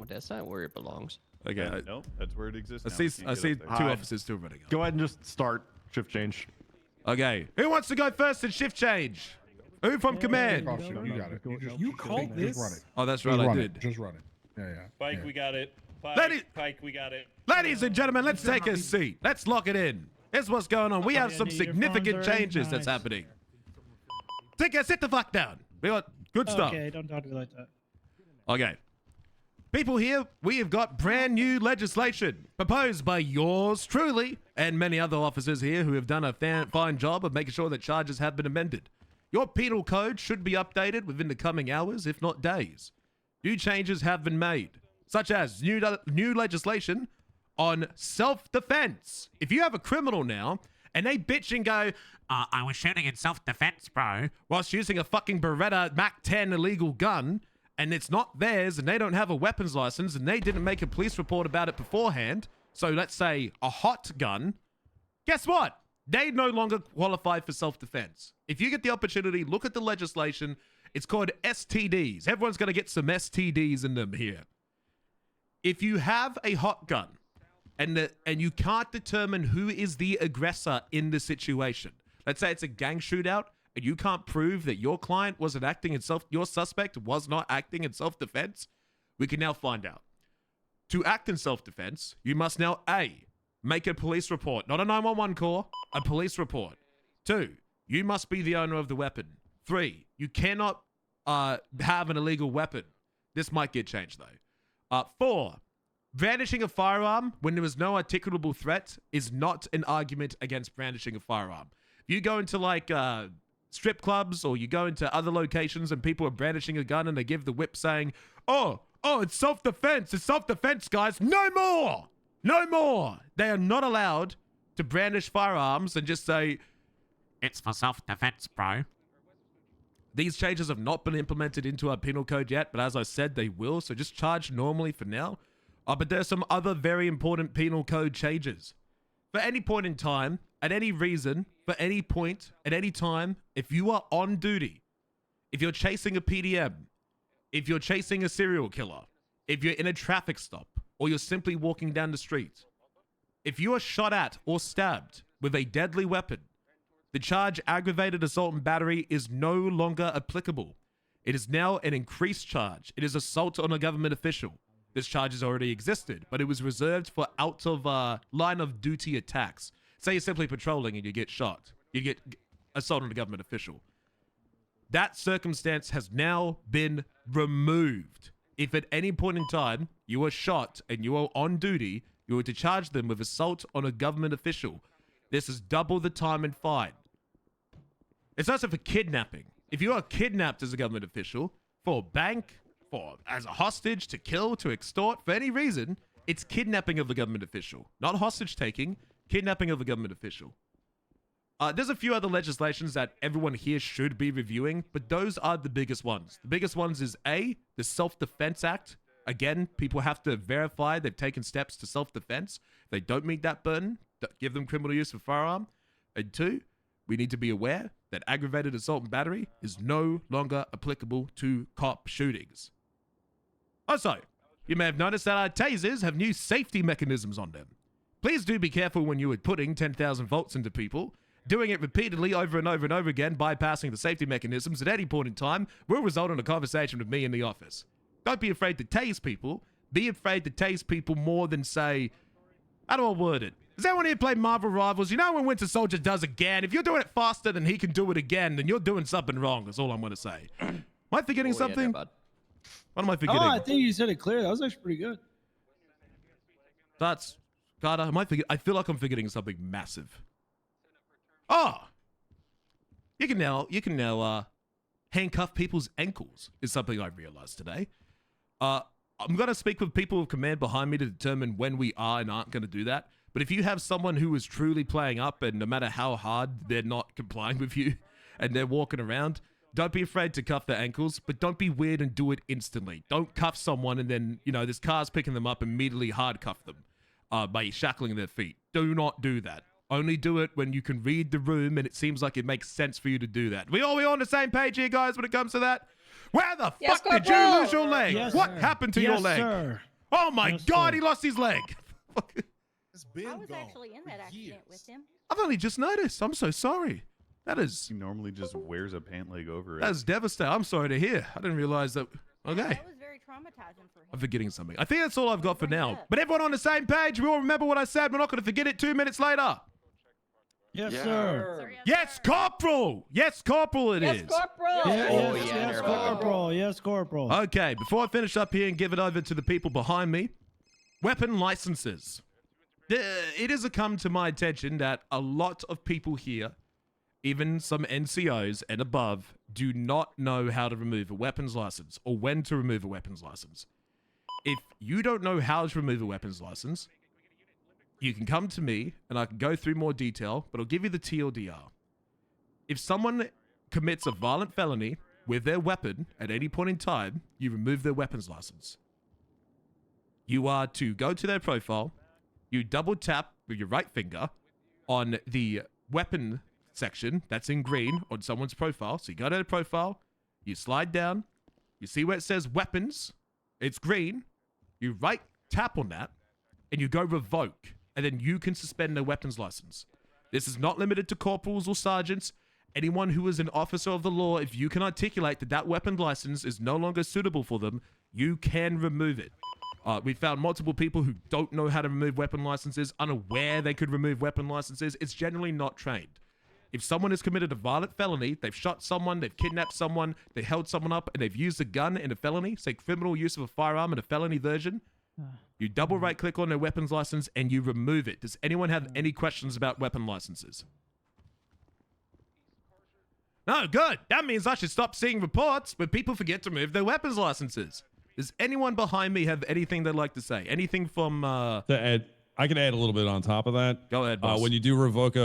That's not where it belongs. Okay. Nope, that's where it exists. I see two officers still running. Go ahead and just start shift change. Okay. Who wants to go first in shift change? Who from command? Oh, shit, you got it. You called this? Just run it. Oh, that's right, I did. Just run it. Yeah. Pike, we got it. Pike, we got it. Ladies and gentlemen, let's take a seat. Let's lock it in. Here's what's going on. We have some significant changes that's happening. Sit the fuck down. We got good stuff. Okay, don't talk to me like that. Okay. People here, we have got brand new legislation proposed by yours truly and many other officers here who have done a fine job of making sure that charges have been amended. Your penal code should be updated within the coming hours, if not days. New changes have been made, such as new legislation on self-defense. If you have a criminal now and they bitch and go, I was shooting in self-defense, bro, whilst using a fucking Beretta Mac-10 illegal gun, and it's not theirs and they don't have a weapons license and they didn't make a police report about it beforehand, so let's say a hot gun, guess what? They no longer qualify for self-defense. If you get the opportunity, look at the legislation. It's called STDs. Everyone's going to get some STDs in them here. If you have a hot gun and you can't determine who is the aggressor in the situation, let's say it's a gang shootout, and you can't prove that your client wasn't acting in your suspect was not acting in self-defense, we can now find out. To act in self-defense, you must now A, make a police report, not a 911 call, a police report. 2, you must be the owner of the weapon. 3, you cannot have an illegal weapon. This might get changed though. 4, brandishing a firearm when there is no articulable threat is not an argument against brandishing a firearm. If you go into like strip clubs or you go into other locations and people are brandishing a gun and they give the whip saying, oh, it's self-defense, guys. No more. They are not allowed to brandish firearms and just say, it's for self-defense, bro. These changes have not been implemented into our penal code yet, but as I said, they will, so just charge normally for now. But there's some other very important penal code changes. For any point in time, at any reason, for any point, at any time, if you are on duty, if you're chasing a PDM, if you're chasing a serial killer, if you're in a traffic stop, or you're simply walking down the street, if you are shot at or stabbed with a deadly weapon, the charge aggravated assault and battery is no longer applicable. It is now an increased charge. It is assault on a government official. This charge has already existed, but it was reserved for out of line of duty attacks. Say you're simply patrolling and you get shot. You get assault on a government official. That circumstance has now been removed. If at any point in time you are shot and you are on duty, you are to charge them with assault on a government official. This is double the time and fine. It's also for kidnapping. If you are kidnapped as a government official for bank, for as a hostage, to kill, to extort, for any reason, it's kidnapping of a government official. Not hostage taking, kidnapping of a government official. There's a few other legislations that everyone here should be reviewing, but those are the biggest ones. The biggest ones is A, the Self-Defense Act. Again, people have to verify they've taken steps to self-defense. If they don't meet that burden, give them criminal use of firearm. And 2, we need to be aware that aggravated assault and battery is no longer applicable to cop shootings. Also, you may have noticed that our tasers have new safety mechanisms on them. Please do be careful when you are putting 10,000 volts into people. Doing it repeatedly over and over and over again, bypassing the safety mechanisms at any point in time, will result in a conversation with me in the office. Don't be afraid to tase people. Be afraid to tase people more than say, how do I word it? Does anyone here play Marvel Rivals? You know when Winter Soldier does again? If you're doing it faster than he can do it again, then you're doing something wrong. That's all I'm going to say. Am I forgetting something? What am I forgetting? Oh, I think you said it clear. That was actually pretty good. That's... God, I feel like I'm forgetting something massive. Oh! You can now handcuff people's ankles is something I realized today. I'm going to speak with people of command behind me to determine when we are and aren't going to do that. But if you have someone who is truly playing up and no matter how hard they're not complying with you and they're walking around, don't be afraid to cuff their ankles, but don't be weird and do it instantly. Don't cuff someone and then, this car's picking them up, immediately hard cuff them by shackling their feet. Do not do that. Only do it when you can read the room and it seems like it makes sense for you to do that. We all on the same page here, guys, when it comes to that? Where the fuck did you lose your leg? Yes, what sir. happened to your leg? Sir. Oh my Yes, God, sir. he lost his leg. It's been I was gone actually in for that accident years. with him. I've only just noticed. I'm so sorry. That is He normally just wears a pant leg over it. that's devastating. I'm sorry to hear. I didn't realize that. Okay. That was very traumatizing for him. I'm forgetting something. I think that's all I've got for Bring it now. up. But everyone on the same page. We all remember what I said. We're not going to forget it 2 minutes later. Yes, Yeah. sir. Yes, Corporal. Yes, Corporal it is. Yeah, Oh, yes, yeah, yes, there we go. Corporal. Yes, Corporal. Okay, before I finish up here and give it over to the people behind me, weapon licenses. It has come to my attention that a lot of people here, even some NCOs and above, do not know how to remove a weapons license or when to remove a weapons license. If you don't know how to remove a weapons license, you can come to me and I can go through more detail, but I'll give you the TLDR. If someone commits a violent felony with their weapon at any point in time, you remove their weapons license. You are to go to their profile, you double tap with your right finger on the weapon section that's in green on someone's profile. So you go to their profile, you slide down, you see where it says weapons, it's green, you right tap on that, and you go revoke, and then you can suspend their weapons license. This is not limited to corporals or sergeants. Anyone who is an officer of the law, if you can articulate that that weapon license is no longer suitable for them, you can remove it. We found multiple people who don't know how to remove weapon licenses, unaware they could remove weapon licenses. It's generally not trained. If someone has committed a violent felony, they've shot someone, they've kidnapped someone, they held someone up, and they've used a gun in a felony, say criminal use of a firearm in a felony version, you double right click on their weapons license and you remove it. Does anyone have any questions about weapon licenses? No, good. That means I should stop seeing reports where people forget to remove their weapons licenses. Does anyone behind me have anything they'd like to say? Anything from To add, I can add a little bit on top of that. Go ahead, boss. When you do revoke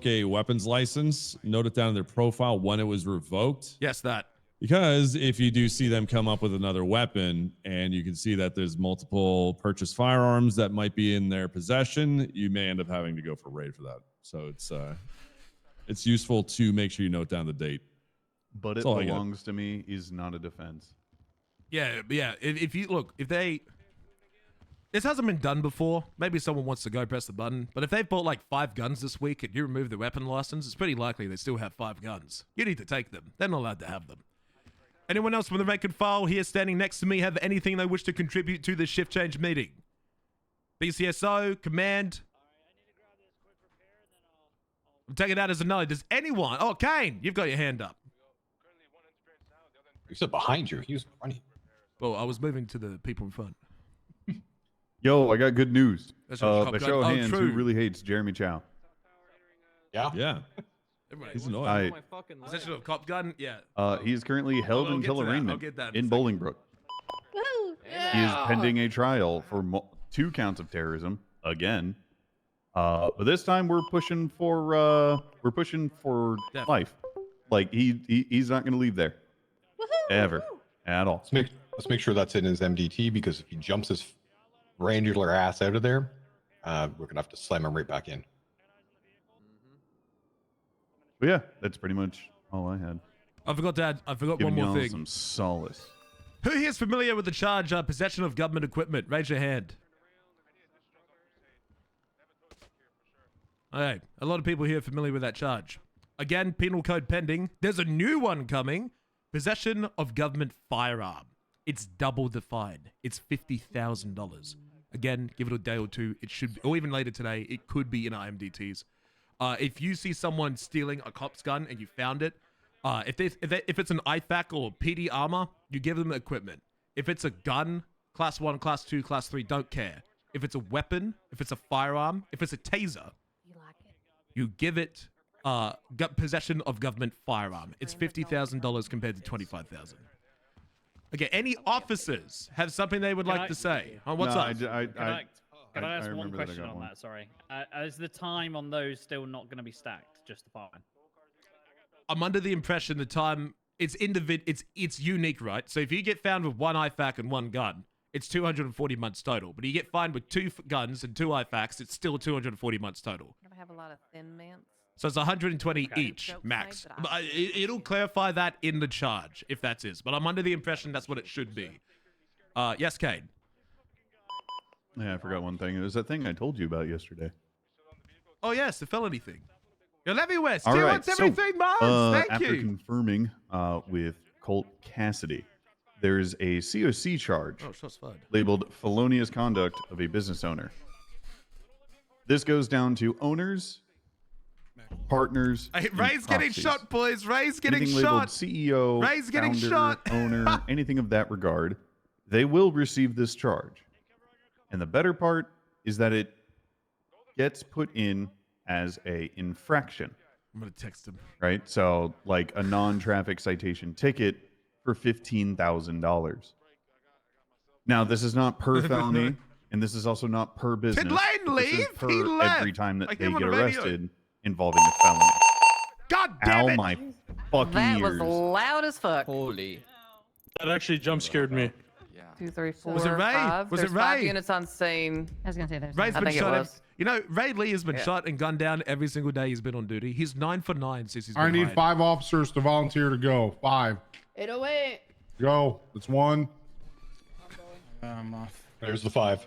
a weapons license, note it down in their profile when it was revoked. Yes, that. Because if you do see them come up with another weapon and you can see that there's multiple purchased firearms that might be in their possession, you may end up having to go for raid for that. So it's useful to make sure you note down the date. But it That's all I got. belongs to me is not a defense. Yeah. If you look, this hasn't been done before. Maybe someone wants to go press the button. But if they've bought like 5 guns this week and you remove the weapon license, it's pretty likely they still have 5 guns. You need to take them. They're not allowed to have them. Anyone else from the rank and file here standing next to me have anything they wish to contribute to this shift change meeting? BCSO, command. I'm taking that as a no. Does anyone? Oh, Kane, you've got your hand up. He said behind you. He was running. Well, I was moving to the people in front. Yo, I got good news. That's right, The Cop show of Gun. Oh, hands, true. who really hates Jeremy Chow? Yeah. Yeah, Everybody, he's what's- annoying. Possession of cop gun? Yeah. He is currently held I'll get until to that. I'll arraignment get that in a in second. Bolingbrook. Woo! He is pending a trial for 2 counts of terrorism again. But this time we're pushing for Death. life. Like he's not going to leave there Woohoo! ever Woo! at all. Let's make sure that's in his MDT, because if he jumps his granular ass out of there, we're gonna have to slam him right back in. But yeah, that's pretty much all I had. I forgot one Giving more y'all thing. some solace. Who here is familiar with the charge possession of government equipment? Raise your hand. Okay, a lot of people here are familiar with that charge. Again, penal code pending. There's a new one coming. Possession of government firearm. It's double the fine. It's $50,000. Again, give it a day or two. It should, or even later today, it could be in our MDTs. If you see someone stealing a cop's gun and you found it, if it's an IFAC or PD armor, you give them equipment. If it's a gun, class 1, class 2, class 3, don't care. If it's a weapon, if it's a firearm, if it's a taser, You like it? you give it possession of government firearm. It's $50,000 compared to $25,000. Okay, any officers have something they would Can like I- to say? What's No, up? Can I ask one remember that I question got on one. that? Sorry. Is the time on those still not going to be stacked? Just the fine. I'm under the impression the time it's unique, right? So if you get found with 1 IFAC and 1 gun, it's 240 months total. But you get found with 2 guns and 2 IFACs, it's still 240 months total. Gonna have a lot of thin mints. So it's 120 Okay. each Jokes max. made, but But it'll clarify that in the charge if that's is. But I'm under the impression that's what it should be. Yes, Kane. Yeah, I forgot one thing. It was that thing I told you about yesterday. Oh yes, the felony thing. Yo, Levy West, All tier right, 173 months. Thank after you. confirming with Colt Cassidy, there's a COC charge Oh, shots fired. labeled felonious conduct of a business owner. This goes down to owners, partners, Hey, and Ray's getting proxies. shot, boys. Ray's getting Anything labeled shot. CEO, Ray's getting founder, shot. owner, anything of that regard, they will receive this charge. And the better part is that it gets put in as a infraction, I'm gonna text him. right? So like a non-traffic citation ticket for $15,000. Now, this is not per felony, and this is also not per business. Did Lane but this is leave? per He left. every time I that hear they him on get the radio. arrested involving a felony. God damn Ow, it! my fucking That ears. was loud as fuck. Holy. That actually jump scared me. Yeah. 2, 3, 4, Was it Ray? 5. Was it There's 5 Ray? units on scene. I was gonna say there's. Ray's I been think it shot. was. You know, Ray Lee has been Yeah. shot and gunned down every single day he's been on duty. He's 9 for 9 since he's been I need hired. 5 officers to volunteer to go. 5. 808. Go. It's 1. I'm off. There's the 5.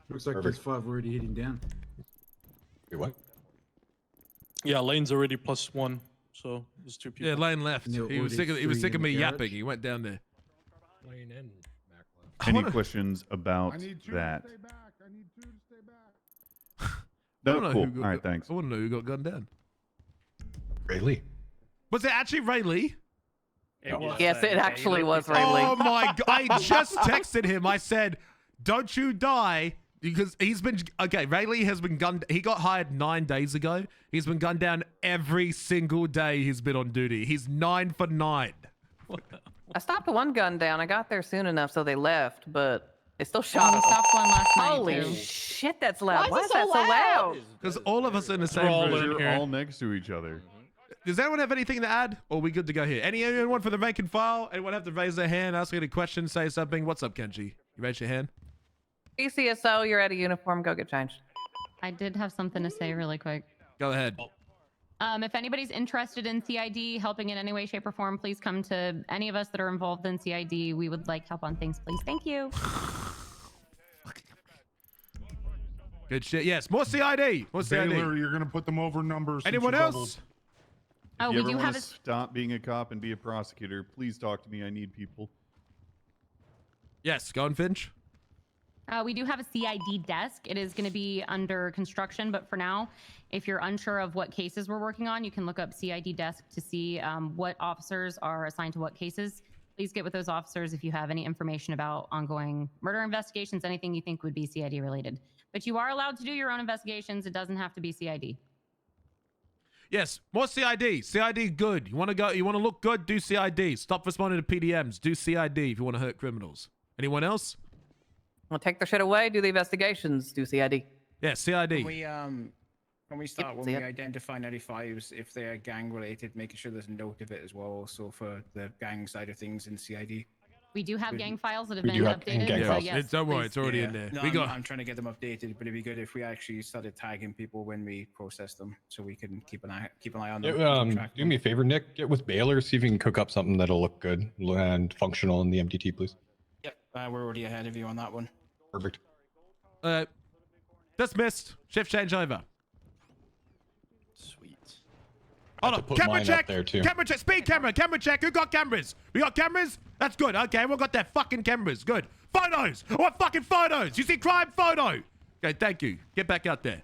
Looks like Perfect. there's 5 already hitting down. Wait, what? Yeah, Lane's already +1, so there's 2 people. Yeah, Lane left. And they're He was sick of already me in the yapping. garage? He went down there. Lane and back left. I Any wanna- questions about I need 2 that? to stay back. I need 2 to stay back. I No, wanna know cool. who got- All right, thanks. I want to know who got gunned down. Ray Lee. Was it actually Ray Lee? Yes, it actually was Ray Lee. Oh my god! I just texted him. I said, "Don't you die." Because he's been okay. Ray Lee has been gunned. He got hired 9 days ago. He's been gunned down every single day he's been on duty. He's 9 for 9. I stopped one gun down. I got there soon enough, so they left, but they still shot We us. stopped one last night Holy too. shit, that's loud. Why Why is is it that so so loud? loud? Because all of us are in the same all room. in You're here. all next to each other. Does anyone have anything to add? Or are we good to go here? Anyone for the rank and file? Anyone have to raise their hand, ask any question, say something? What's up, Kenji? You raise your hand? PCSO, you're out of uniform. Go get changed. I did have something to say really quick. Go ahead. If anybody's interested in CID, helping in any way, shape, or form, please come to any of us that are involved in CID. We would like help on things, please. Thank you. Good shit. Yes, more CID. More CID. Baylor, you're going to put them over numbers. since Anyone you doubled. else? Oh, If you we ever do have wanna a. stop being a cop and be a prosecutor, please talk to me. I need people. Yes, go on, Finch. We do have a CID desk. It is going to be under construction, but for now, if you're unsure of what cases we're working on, you can look up CID desk to see what officers are assigned to what cases. Please get with those officers if you have any information about ongoing murder investigations, anything you think would be CID related. But you are allowed to do your own investigations. It doesn't have to be CID. Yes, more CID. CID good. You want to go? You want to look good? Do CID. Stop responding to PDMs. Do CID if you want to hurt criminals. Anyone else? Well, take their shit away. Do the investigations. Do CID. Yeah, CID. When we start, when see we it. identify 95s, if they are gang related, making sure there's a note of it as well, also for the gang side of things in CID. We do have We- gang files that have we been do have updated. gang so files. yes, Don't worry, please. it's already in there. No, We got. I'm trying to get them updated, but it'd be good if we actually started tagging people when we process them, so we can keep an eye on them. keep track of Do them. me a favor, Nick. Get with Baylor. See if you can cook up something that'll look good and functional in the MDT, please. Yep, we're already ahead of you on that one. Perfect. Dismissed. Shift change over. Sweet. Hold to on. put Camera mine up check. there, too. Camera check. Speed camera. Camera check. Who got cameras? We got cameras? That's good. Okay, we got their fucking cameras. Good. Photos. I want fucking photos. You see crime photo. Okay, thank you. Get back out there.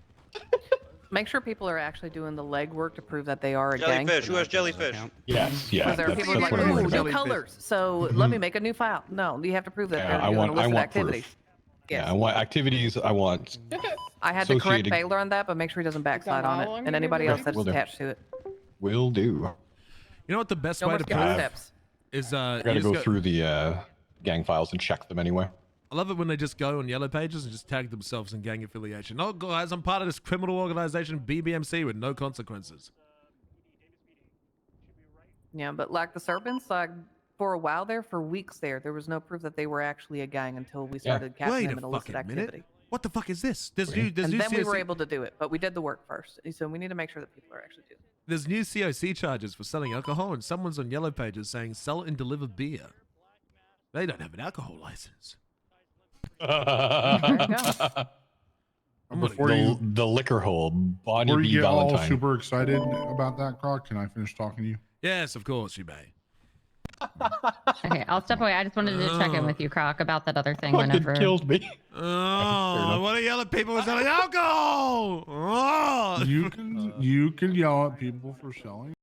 Make sure people are actually doing the legwork to prove that they are a gang. Jellyfish. Who has jellyfish? Yes, yeah. Because there are That's, people that's like, what I'm ooh, worried new about. Jellyfish. colors. So let me make a new file. No, you have to prove that Yeah, they're I doing want illicit proof. activities. Yeah, Yes. I want activities. I want. I had to correct associated- Baylor on that, but make sure he doesn't backslide on it. And anybody else that's Will do. attached to it. Will do. You know what the best No way more to skipping prove steps. is I gotta go through the gang files and check them anyway. I love it when they just go on yellow pages and just tag themselves in gang affiliation. Oh, guys, I'm part of this criminal organization, BBMC, with no consequences. Yeah, but like the Serpents, like for a while there, for weeks there was no proof that they were actually a gang until we started catching Wait them a in illicit fucking activity. minute. What the fuck is this? There's Right. new And then we were COC able to do it, but we did the work first. So we need to make sure that people are actually doing it. There's new COC charges for selling alcohol, and someone's on yellow pages saying sell and deliver beer. They don't have an alcohol license. Before you, The liquor hole, Bonnie before you B. get all Valentine. super excited about that, Croc, can I finish talking to you? Yes, of course you may. Okay, I'll step away. I just wanted to check in with you, Croc, about that other thing. Fucking Whenever killed me. Oh, what are yelling people selling alcohol? Oh. You can yell at people for selling